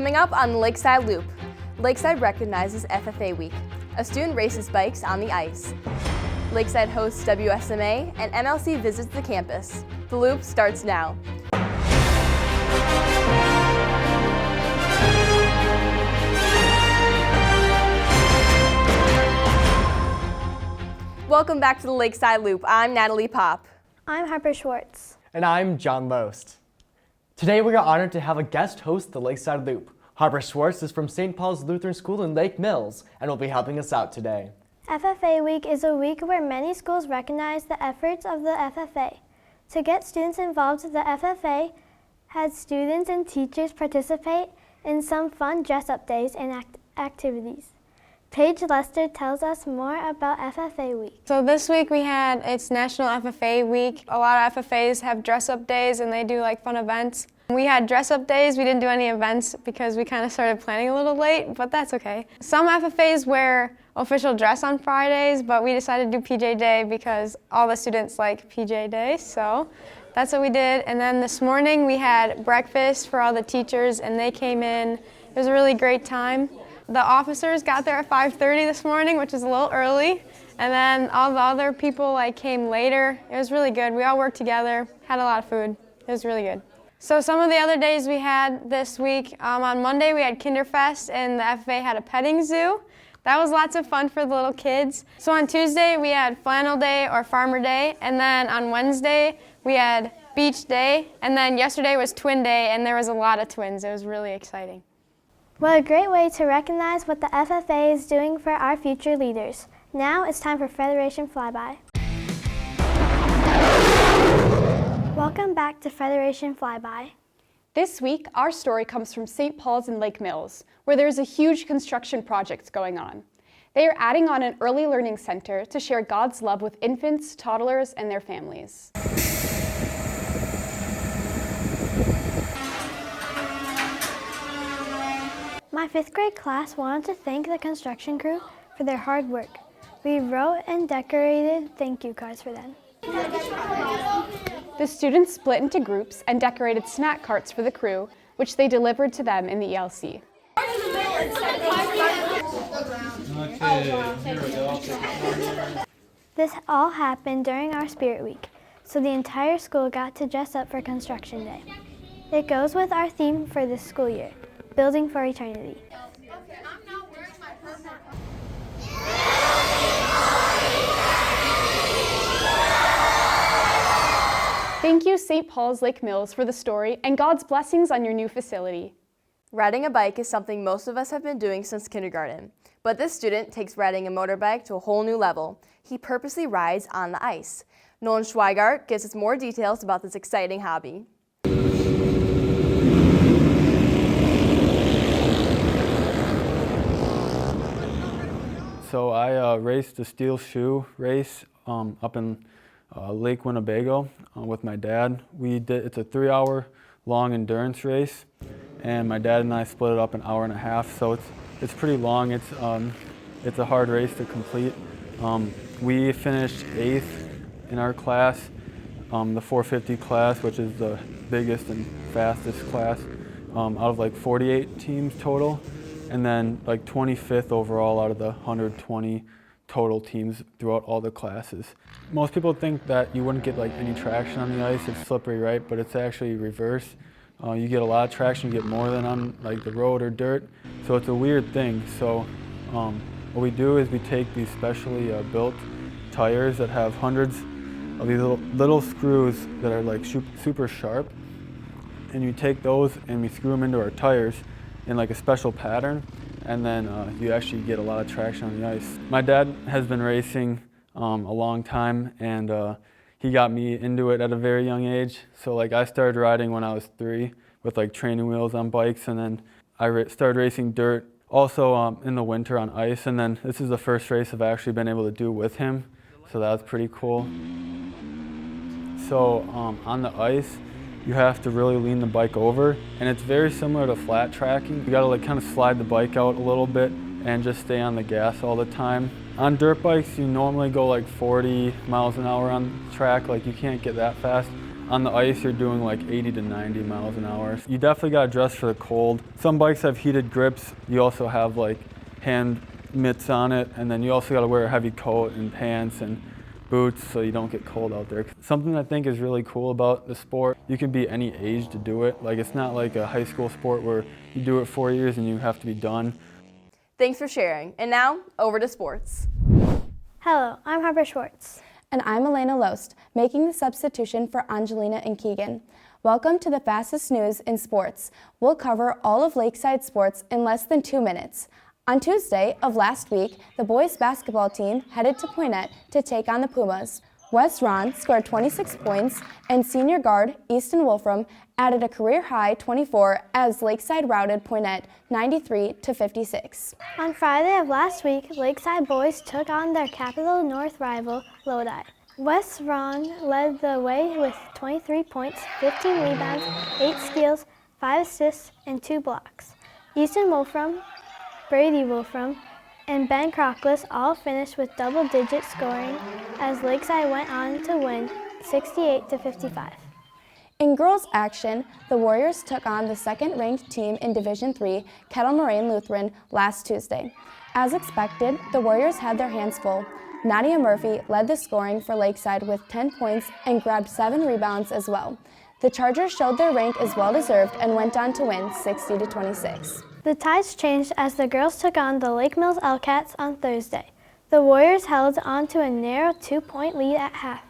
Coming up on the Lakeside Loop, Lakeside recognizes FFA Week. A student races bikes on the ice. Lakeside hosts WSMA and MLC visits the campus. The Loop starts now. Welcome back to the Lakeside Loop. I'm Natalie Popp. I'm Harper Schwartz. And I'm John Loest. Today we are honored to have a guest host the Lakeside Loop. Harper Schwartz is from St. Paul's Lutheran School in Lake Mills and will be helping us out today. FFA Week is a week where many schools recognize the efforts of the FFA. To get students involved, the FFA has students and teachers participate in some fun dress-up days and activities. Paige Lester tells us more about FFA Week. So this week it's National FFA Week. A lot of FFAs have dress-up days and they do like fun events. We had dress-up days. We didn't do any events because we kind of started planning a little late, but that's okay. Some FFAs wear official dress on Fridays, but we decided to do PJ Day because all the students like PJ Day, so that's what we did. And then this morning we had breakfast for all the teachers and they came in. It was a really great time. The officers got there at 5:30 this morning, which is a little early, and then all the other people came later. It was really good. We all worked together, had a lot of food. It was really good. So some of the other days we had this week, on Monday we had Kinderfest and the FFA had a petting zoo. That was lots of fun for the little kids. So on Tuesday we had Flannel Day or Farmer Day, and then on Wednesday we had Beach Day, and then yesterday was Twin Day and there was a lot of twins. It was really exciting. What a great way to recognize what the FFA is doing for our future leaders. Now it's time for Federation Flyby. Welcome back to Federation Flyby. This week, our story comes from St. Paul's in Lake Mills, where there's a huge construction project going on. They are adding on an early learning center to share God's love with infants, toddlers, and their families. My 5th grade class wanted to thank the construction crew for their hard work. We wrote and decorated thank you cards for them. The students split into groups and decorated snack carts for the crew, which they delivered to them in the ELC. This all happened during our Spirit Week, so the entire school got to dress up for Construction Day. It goes with our theme for this school year, Building for Eternity. Thank you, St. Paul's Lake Mills, for the story and God's blessings on your new facility. Riding a bike is something most of us have been doing since kindergarten, but this student takes riding a motorbike to a whole new level. He purposely rides on the ice. Nolan Schweighardt gives us more details about this exciting hobby. So I raced the steel shoe race up in Lake Winnebago with my dad. It's a 3-hour long endurance race, and my dad and I split it up an hour and a half. So it's pretty long. It's a hard race to complete. We finished 8th in our class, the 450 class, which is the biggest and fastest class, out of 48 teams total. And then 25th overall out of the 120 total teams throughout all the classes. Most people think that you wouldn't get any traction on the ice. It's slippery, right? But it's actually reverse. You get a lot of traction, you get more than on the road or dirt. So it's a weird thing. So what we do is we take these specially built tires that have hundreds of these little screws that are super sharp. And you take those and we screw them into our tires in a special pattern, and then you actually get a lot of traction on the ice. My dad has been racing a long time, and he got me into it at a very young age. So I started riding when I was 3 with training wheels on bikes, and then I started racing dirt also in the winter on ice, and then this is the first race I've actually been able to do with him, so that's pretty cool. So on the ice, you have to really lean the bike over, and it's very similar to flat tracking. You gotta kind of slide the bike out a little bit and just stay on the gas all the time. On dirt bikes, you normally go 40 miles an hour on track, you can't get that fast. On the ice, you're doing like 80 to 90 miles an hour. You definitely got to dress for the cold. Some bikes have heated grips. You also have like hand mitts on it, and then you also got to wear a heavy coat and pants and boots so you don't get cold out there. Something I think is really cool about the sport, you can be any age to do it. Like, it's not like a high school sport where you do it 4 years and you have to be done. Thanks for sharing. And now, over to sports. Hello, I'm Harper Schwartz. And I'm Elena Loest, making the substitution for Angelina and Keegan. Welcome to the fastest news in sports. We'll cover all of Lakeside sports in less than 2 minutes. On Tuesday of last week, the boys basketball team headed to Poynette to take on the Pumas. Wes Ron scored 26 points, and senior guard Easton Wolfram added a career-high 24 as Lakeside routed Poynette 93-56. On Friday of last week, Lakeside boys took on their Capital North rival, Lodi. Wes Ron led the way with 23 points, 15 rebounds, 8 steals, 5 assists, and 2 blocks. Easton Wolfram, Brady Wolfram, and Ben Crockless all finished with double-digit scoring as Lakeside went on to win 68-55. In girls' action, the Warriors took on the second-ranked team in Division III, Kettle Moraine Lutheran, last Tuesday. As expected, the Warriors had their hands full. Nadia Murphy led the scoring for Lakeside with 10 points and grabbed 7 rebounds as well. The Chargers showed their rank as well-deserved and went on to win 60-26. The tides changed as the girls took on the Lake Mills Elcats on Thursday. The Warriors held on to a narrow 2-point lead at half.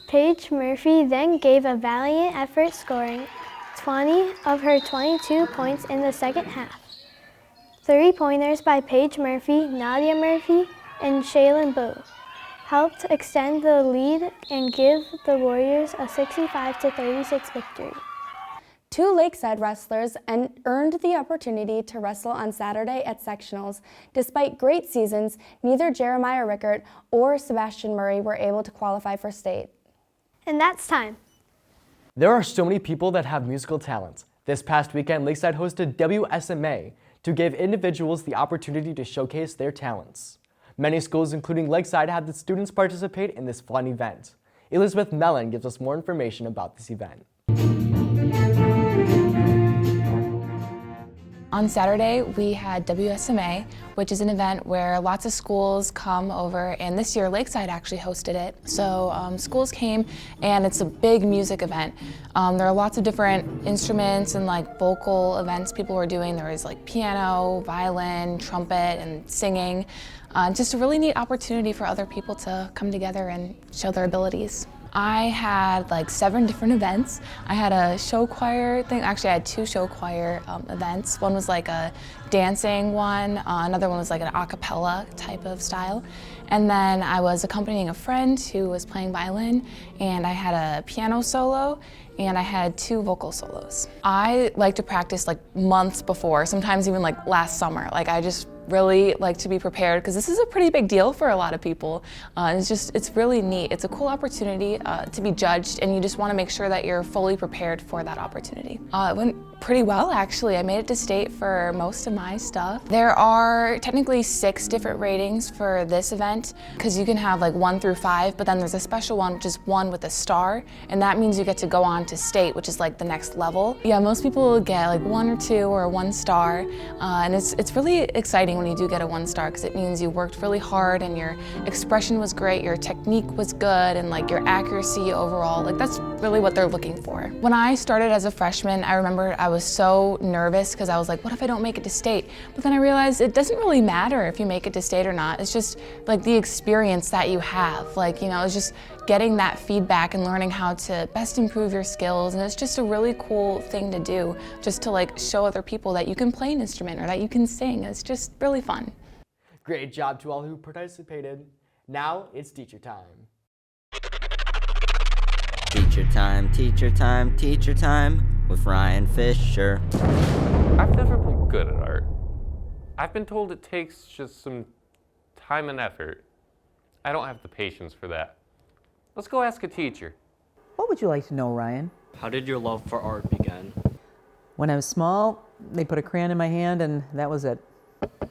Paige Murphy then gave a valiant effort, scoring 20 of her 22 points in the second half. 3-pointers by Paige Murphy, Nadia Murphy, and Shaylin Boo helped extend the lead and give the Warriors a 65-36 victory. 2 Lakeside wrestlers earned the opportunity to wrestle on Saturday at sectionals. Despite great seasons, neither Jeremiah Rickert or Sebastian Murray were able to qualify for state. And that's time. There are so many people that have musical talent. This past weekend, Lakeside hosted WSMA to give individuals the opportunity to showcase their talents. Many schools, including Lakeside, had the students participate in this fun event. Elizabeth Mellon gives us more information about this event. On Saturday, we had WSMA, which is an event where lots of schools come over, and this year Lakeside actually hosted it. So schools came, and it's a big music event. There are lots of different instruments and like vocal events people were doing. There was like piano, violin, trumpet, and singing. Just a really neat opportunity for other people to come together and show their abilities. I had like 7 different events. I had a show choir thing. Actually, I had 2 show choir events. One was like a dancing one. Another one was like an a cappella type of style. And then I was accompanying a friend who was playing violin, and I had a piano solo, and I had 2 vocal solos. I like to practice like months before, sometimes even like last summer. Like I just really like to be prepared because this is a pretty big deal for a lot of people. It's really neat. It's a cool opportunity to be judged, and you just want to make sure that you're fully prepared for that opportunity. It went pretty well, actually. I made it to state for most of my stuff. There are technically 6 different ratings for this event because you can have like 1 through 5, but then there's a special one which is 1 with a star, and that means you get to go on to state, which is like the next level. Yeah, most people get like 1 or 2 or a 1 star, and it's really exciting when you do get a 1 star because it means you worked really hard and your expression was great, your technique was good, and like your accuracy overall. Like that's really what they're looking for. When I started as a freshman, I remember I was so nervous because I was like, what if I don't make it to state? But then I realized it doesn't really matter if you make it to state or not. It's just like the experience that you have. Like, you know, it's just getting that feedback and learning how to best improve your skills. And it's just a really cool thing to do, just to like show other people that you can play an instrument or that you can sing. It's just really fun. Great job to all who participated. Now it's teacher time. Teacher time, teacher time, teacher time with Ryan Fisher. I've never been good at art. I've been told it takes just some time and effort. I don't have the patience for that. Let's go ask a teacher. What would you like to know, Ryan? How did your love for art begin? When I was small, they put a crayon in my hand and that was it.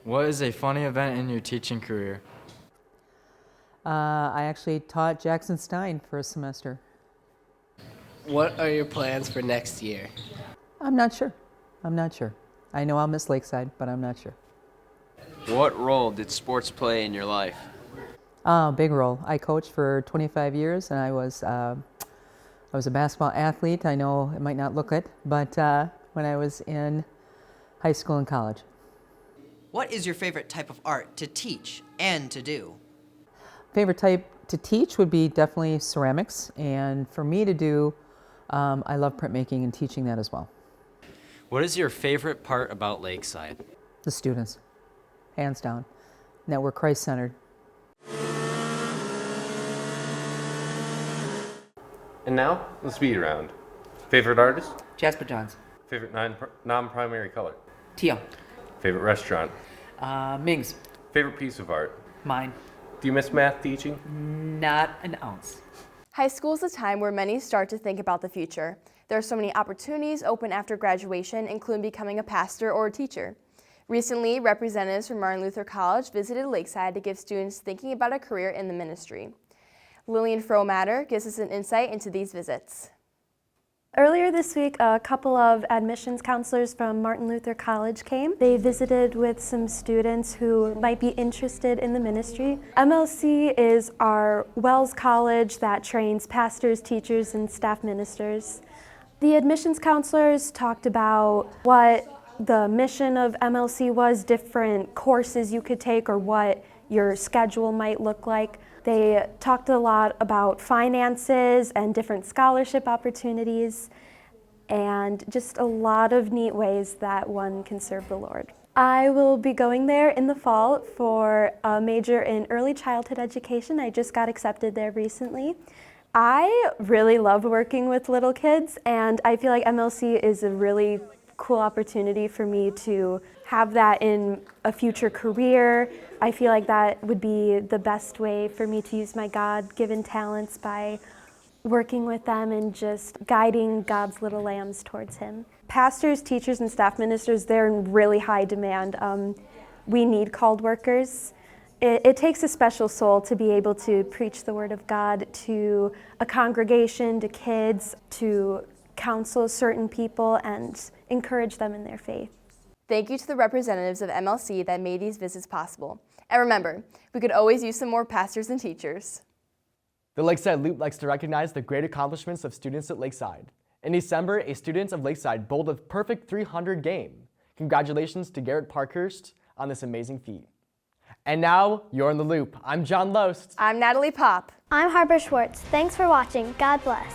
What is a funny event in your teaching career? I actually taught Jackson Stein for a semester. What are your plans for next year? I'm not sure. I know I'll miss Lakeside, but I'm not sure. What role did sports play in your life? Big role. I coached for 25 years, and I was a basketball athlete. I know it might not look it, but when I was in high school and college. What is your favorite type of art to teach and to do? Favorite type to teach would be definitely ceramics, and for me to do, I love printmaking and teaching that as well. What is your favorite part about Lakeside? The students, hands down, and that we're Christ-centered. And now, the speed round. Favorite artist? Jasper Johns. Favorite non-primary color? Teal. Favorite restaurant? Ming's. Favorite piece of art? Mine. Do you miss math teaching? Not an ounce. High school is a time where many start to think about the future. There are so many opportunities open after graduation, including becoming a pastor or a teacher. Recently, representatives from Martin Luther College visited Lakeside to give students thinking about a career in the ministry. Lillian Fromatter gives us an insight into these visits. Earlier this week, a couple of admissions counselors from Martin Luther College came. They visited with some students who might be interested in the ministry. MLC is our Wells College that trains pastors, teachers, and staff ministers. The admissions counselors talked about what the mission of MLC was, different courses you could take, or what your schedule might look like. They talked a lot about finances and different scholarship opportunities and just a lot of neat ways that one can serve the Lord. I will be going there in the fall for a major in early childhood education. I just got accepted there recently. I really love working with little kids, and I feel like MLC is a really cool opportunity for me to have that in a future career. I feel like that would be the best way for me to use my God-given talents by working with them and just guiding God's little lambs towards Him. Pastors, teachers, and staff ministers, they're in really high demand. We need called workers. It takes a special soul to be able to preach the Word of God to a congregation, to kids, to counsel certain people and encourage them in their faith. Thank you to the representatives of MLC that made these visits possible. And remember, we could always use some more pastors and teachers. The Lakeside Loop likes to recognize the great accomplishments of students at Lakeside. In December, a student of Lakeside bowled a perfect 300 game. Congratulations to Garrett Parkhurst on this amazing feat. And now, you're in the loop. I'm John Loest. I'm Natalie Pop. I'm Harper Schwartz. Thanks for watching. God bless.